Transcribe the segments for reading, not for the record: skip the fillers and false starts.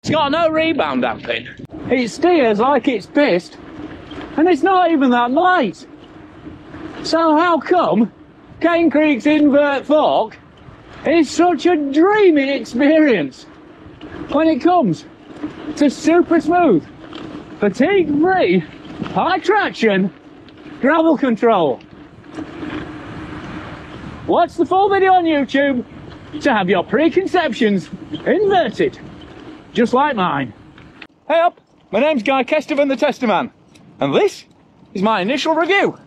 It's got no rebound damping. It steers like it's pissed, and it's not even that light. So how come Cane Creek's invert fork is such a dreamy experience when it comes to super smooth, fatigue-free, high traction gravel control? Watch the full video on YouTube to have your preconceptions inverted, just like mine. Hey up, my name's Guy Kestevan, the Testaman, and this is my initial review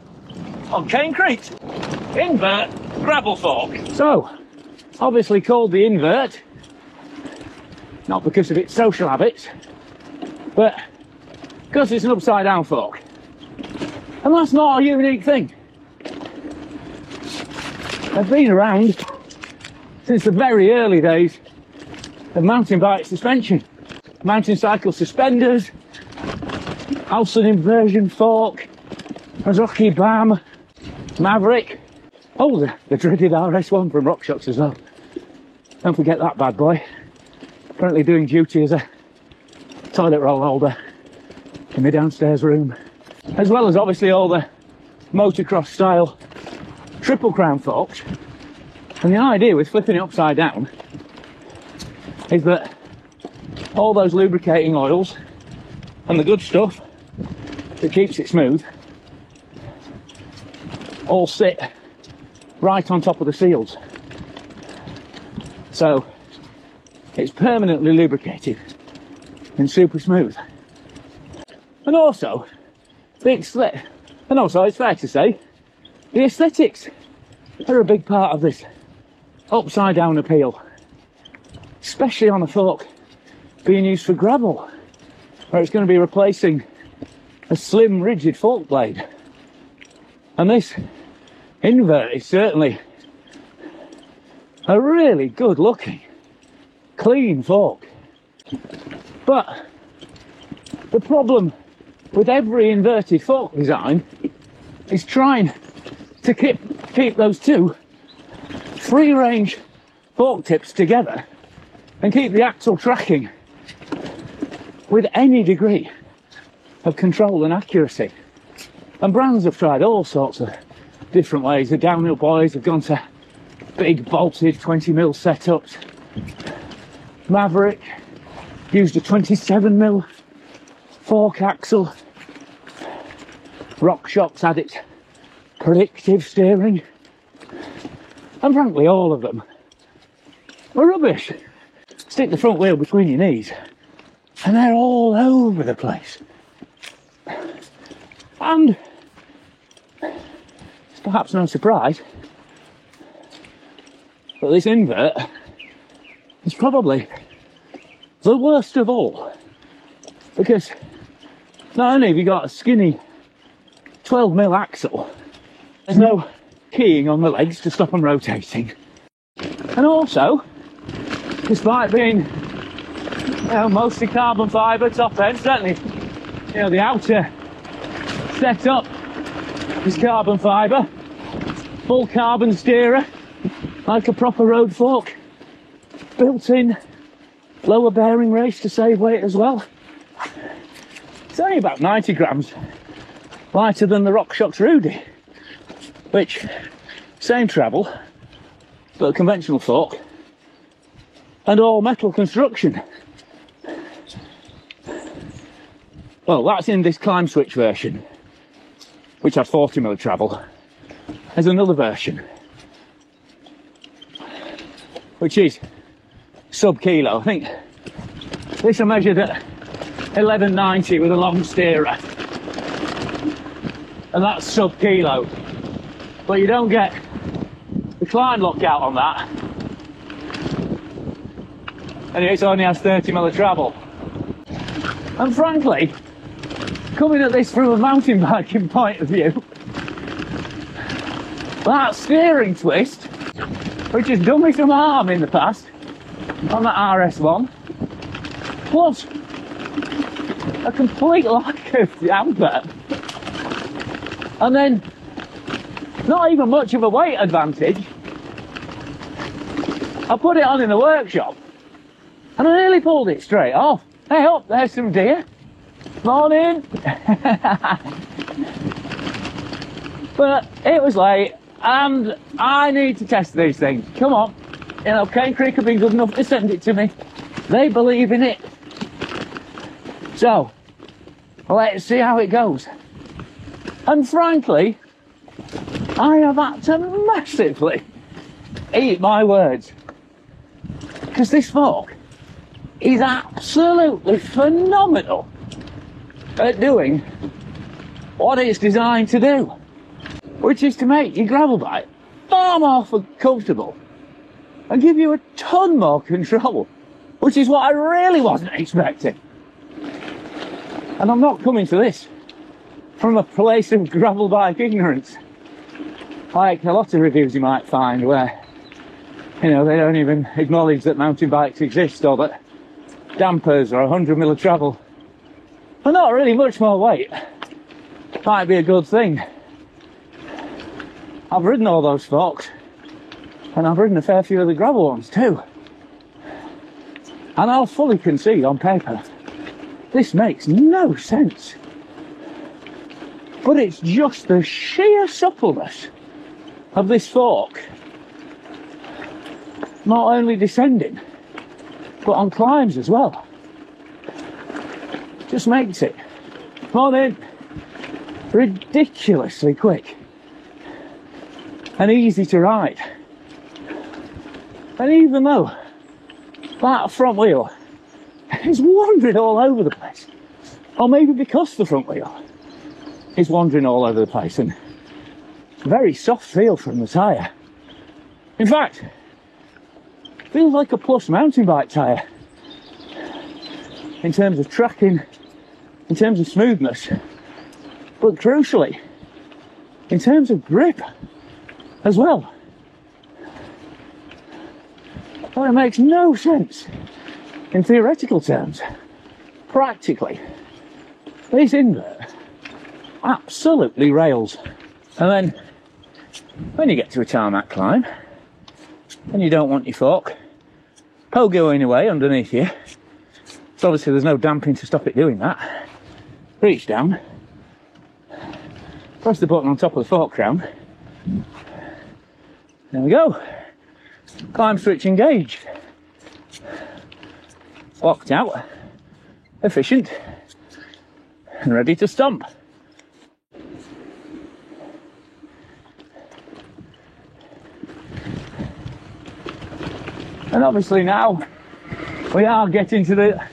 on Cane Creek's invert gravel fork. So, obviously called the invert, not because of its social habits, but because it's an upside down fork. And that's not a unique thing. They've been around since the very early days of mountain bike suspension. Mountain cycle suspenders, Alson inversion fork, Rocky BAM, Maverick. Oh, the dreaded RS1 from RockShox as well. Don't forget that bad boy. Currently doing duty as a toilet roll holder in my downstairs room. As well as obviously all the motocross style triple crown forks. And the idea with flipping it upside down is that all those lubricating oils and the good stuff that keeps it smooth all sit right on top of the seals. So it's permanently lubricated and super smooth. And also, it's fair to say, the aesthetics are a big part of this upside down appeal, especially on a fork being used for gravel, where it's going to be replacing a slim rigid fork blade. And this invert is certainly a really good looking clean fork. But the problem with every inverted fork design is trying to keep those two free range fork tips together and keep the axle tracking with any degree of control and accuracy. And brands have tried all sorts of different ways. The downhill boys have gone to big bolted 20mm setups. Maverick used a 27mm fork axle. RockShox had its predictive steering. And frankly, all of them were rubbish. Stick the front wheel between your knees and they're all over the place. And it's perhaps no surprise that this invert is probably the worst of all, because not only have you got a skinny 12mm axle, there's no keying on the legs to stop them rotating, and also, despite being mostly carbon fibre top end, certainly the outer setup is carbon fibre, full carbon steerer like a proper road fork, built-in lower bearing race to save weight as well. It's only about 90 grams lighter than the RockShox Rudy, which same travel but a conventional fork and all metal construction. Well, that's in this climb switch version, which has 40mm travel. There's another version which is sub-kilo. I think this I measured at 1190 with a long steerer, and that's sub-kilo, but you don't get the climb lockout on that. Anyway, it only has 30mm travel. And frankly, coming at this from a mountain biking point of view, that steering twist, which has done me some harm in the past on that RS1, plus a complete lack of damper, and then not even much of a weight advantage. I put it on in the workshop And I nearly pulled it straight off. Hey up, there's some deer. Morning. But it was late, and I need to test these things. Come on. You know, Cane Creek have been good enough to send it to me. They believe in it. So, let's see how it goes. And frankly, I have had to massively eat my words. Because this fork is absolutely phenomenal at doing what it's designed to do, which is to make your gravel bike far more comfortable and give you a ton more control, which is what I really wasn't expecting. And I'm not coming to this from a place of gravel bike ignorance, like a lot of reviews you might find where, you know, they don't even acknowledge that mountain bikes exist, or that dampers or 100 mil of travel for not really much more weight might be a good thing. I've ridden all those forks, and I've ridden a fair few of the gravel ones too. And I'll fully concede on paper, this makes no sense. But it's just the sheer suppleness of this fork, not only descending, but on climbs as well. Just makes it, morning, ridiculously quick and easy to ride. And even though that front wheel is wandering all over the place, or maybe because the front wheel is wandering all over the place, and very soft feel from the tyre. In fact, feels like a Plus mountain bike tyre in terms of tracking, in terms of smoothness, but crucially in terms of grip as well. Well, it makes no sense in theoretical terms. Practically, this invert absolutely rails. And then when you get to a tarmac climb and you don't want your fork pogoing away underneath you, so obviously there's no damping to stop it doing that, reach down, press the button on top of the fork crown, there we go, climb switch engaged, locked out, efficient, and ready to stomp. And obviously now we are getting to the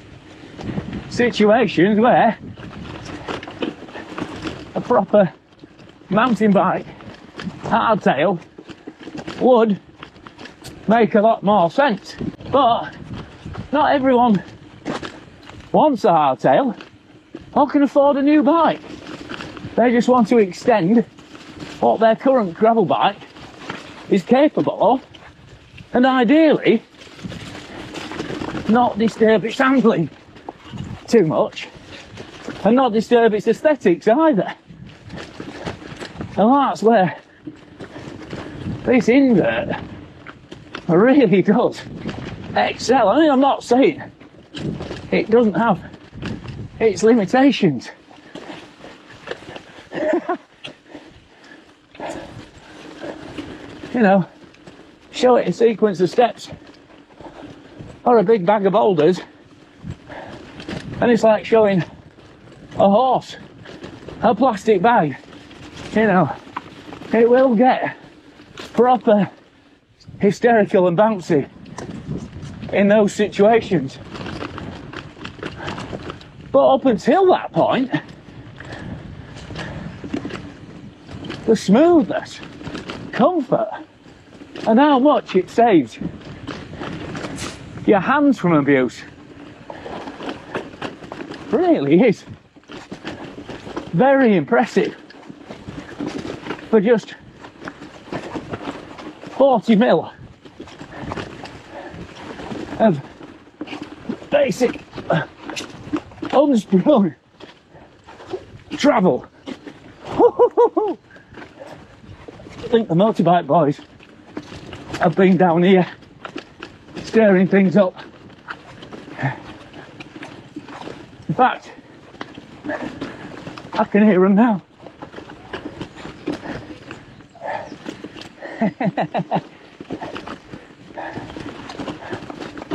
situations where a proper mountain bike hardtail would make a lot more sense. But not everyone wants a hardtail or can afford a new bike. They just want to extend what their current gravel bike is capable of, and ideally not disturb its handling too much and not disturb its aesthetics either. And that's where this invert really does excel. I mean, I'm not saying it doesn't have its limitations. You know, show it a sequence of steps or a big bag of boulders and it's like showing a horse a plastic bag. You know, it will get proper hysterical and bouncy in those situations. But up until that point, the smoothness, comfort, and how much it saves your hands from abuse really is very impressive for just 40 mil of basic unsprung travel. I think the motorbike boys have been down here stirring things up In fact, I can hear them now.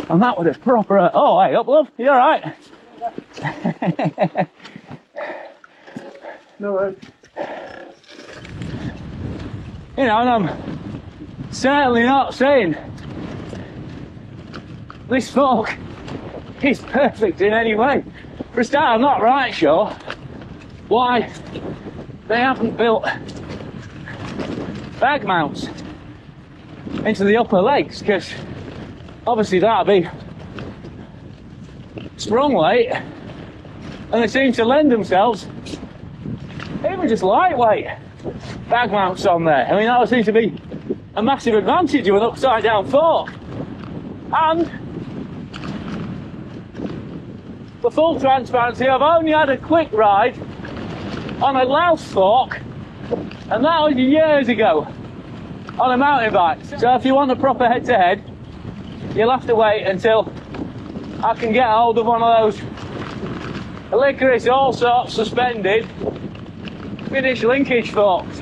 And that was a proper... Oh, hey, up, love. You alright? No worries. You know, and I'm certainly not saying this fork is perfect in any way. For a start, I'm not right sure why they haven't built bag mounts into the upper legs, because obviously that'll be sprung weight, and they seem to lend themselves even just lightweight bag mounts on there. I mean, that would seem to be a massive advantage of an upside down fork. And for full transparency, I've only had a quick ride on a Louse fork, and that was years ago on a mountain bike. So if you want a proper head-to-head, you'll have to wait until I can get hold of one of those Licorice all sorts suspended Finnish linkage forks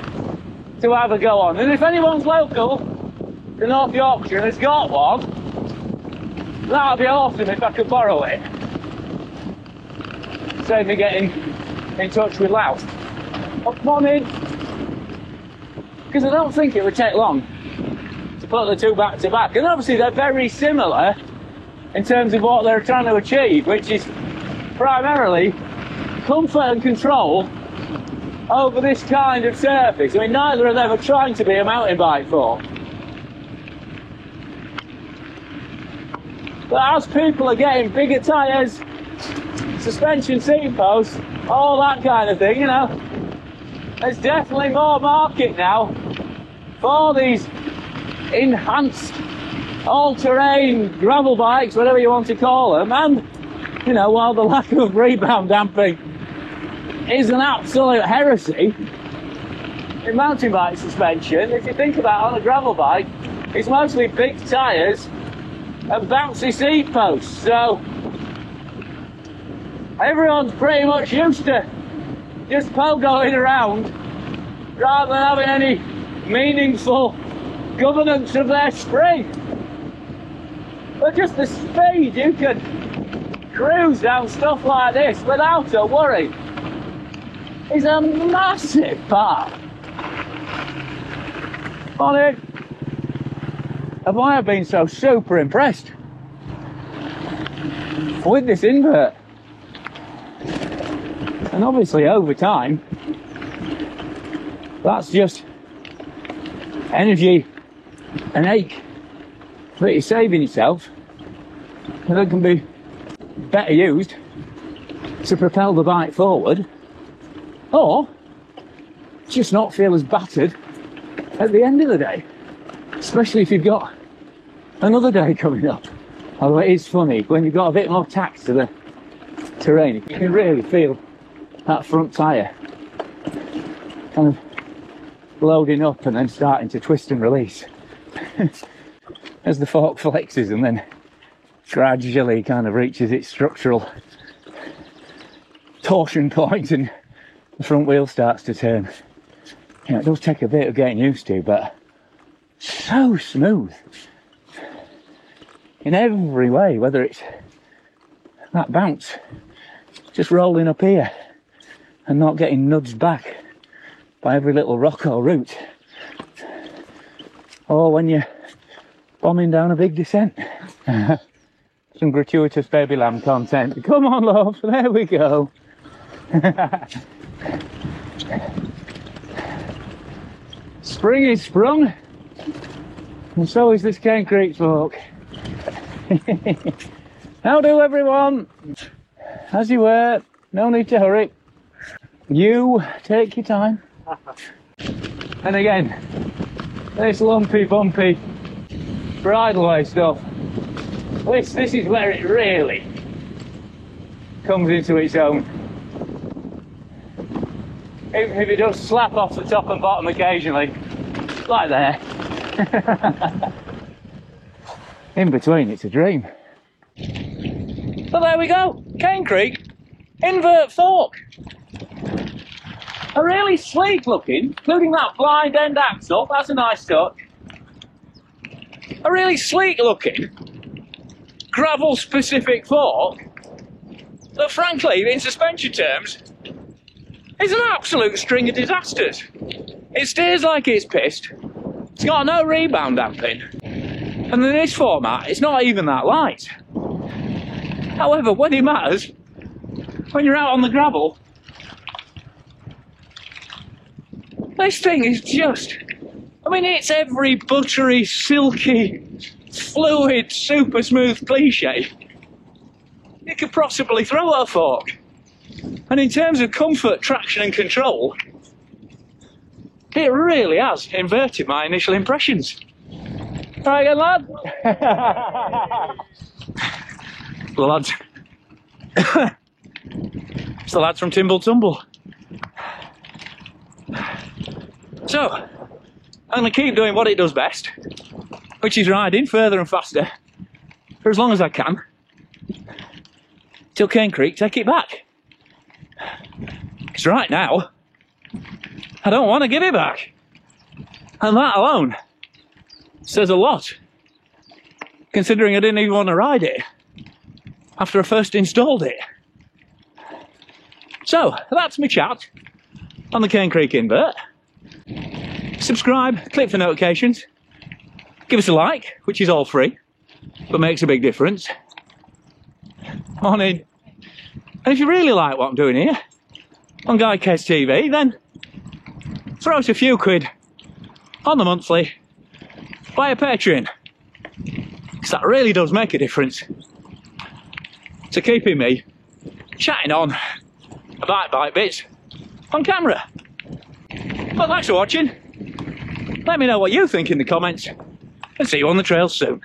to have a go on. And if anyone's local to North Yorkshire and has got one, that'd be awesome if I could borrow it. Save me getting in touch with Louse. Oh, come on in. Because I don't think it would take long to put the two back to back. And obviously they're very similar in terms of what they're trying to achieve, which is primarily comfort and control over this kind of surface. I mean, neither of them are trying to be a mountain bike fork. But as people are getting bigger tyres, suspension seat posts, all that kind of thing, you know, there's definitely more market now for these enhanced all-terrain gravel bikes, whatever you want to call them. And, you know, while the lack of rebound damping is an absolute heresy in mountain bike suspension, if you think about it, on a gravel bike, it's mostly big tyres and bouncy seat posts. So everyone's pretty much used to just pogoing around rather than having any meaningful governance of their spring. But just the speed you can cruise down stuff like this without a worry is a massive part on it. And why I've been so super impressed with this invert. And obviously over time, that's just energy and ache that you're saving yourself, and that can be better used to propel the bike forward, or just not feel as battered at the end of the day, especially if you've got another day coming up. Although it is funny, when you've got a bit more tax to the terrain, you can really feel that front tyre kind of loading up and then starting to twist and release as the fork flexes and then gradually kind of reaches its structural torsion point and the front wheel starts to turn. You know, it does take a bit of getting used to, but so smooth in every way, whether it's that bounce just rolling up here and not getting nudged back by every little rock or root, or when you're bombing down a big descent. Some gratuitous baby lamb content. Come on, love, there we go. Spring is sprung, and so is this Cane Creek fork. How do, everyone? As you were, no need to hurry. You take your time. And again, this lumpy, bumpy bridleway stuff, this is where it really comes into its own. Even if it does slap off the top and bottom occasionally, like there. In between, it's a dream. But there we go, Cane Creek invert fork. A really sleek looking, including that blind end axle, that's a nice touch. A really sleek looking, gravel specific fork that frankly, in suspension terms, is an absolute string of disasters. It steers like it's pissed, it's got no rebound damping, and in this format it's not even that light. However, when it matters, when you're out on the gravel, this thing is just, I mean, it's every buttery, silky, fluid, super smooth cliche you could possibly throw at a fork. And in terms of comfort, traction and control, it really has inverted my initial impressions. Right again, lad? The lads. It's the lads from Timble Tumble. So, I'm going to keep doing what it does best, which is riding further and faster for as long as I can, till Cane Creek take it back. Because right now, I don't want to give it back. And that alone says a lot, considering I didn't even want to ride it after I first installed it. So, that's my chat on the Cane Creek invert. Subscribe, click for notifications, give us a like, which is all free, but makes a big difference. Morning. And if you really like what I'm doing here on Guy Kes TV, then throw us a few quid on the monthly, buy a Patreon, because that really does make a difference to keeping me chatting on about bike bits on camera. But thanks for watching. Let me know what you think in the comments, and see you on the trail soon.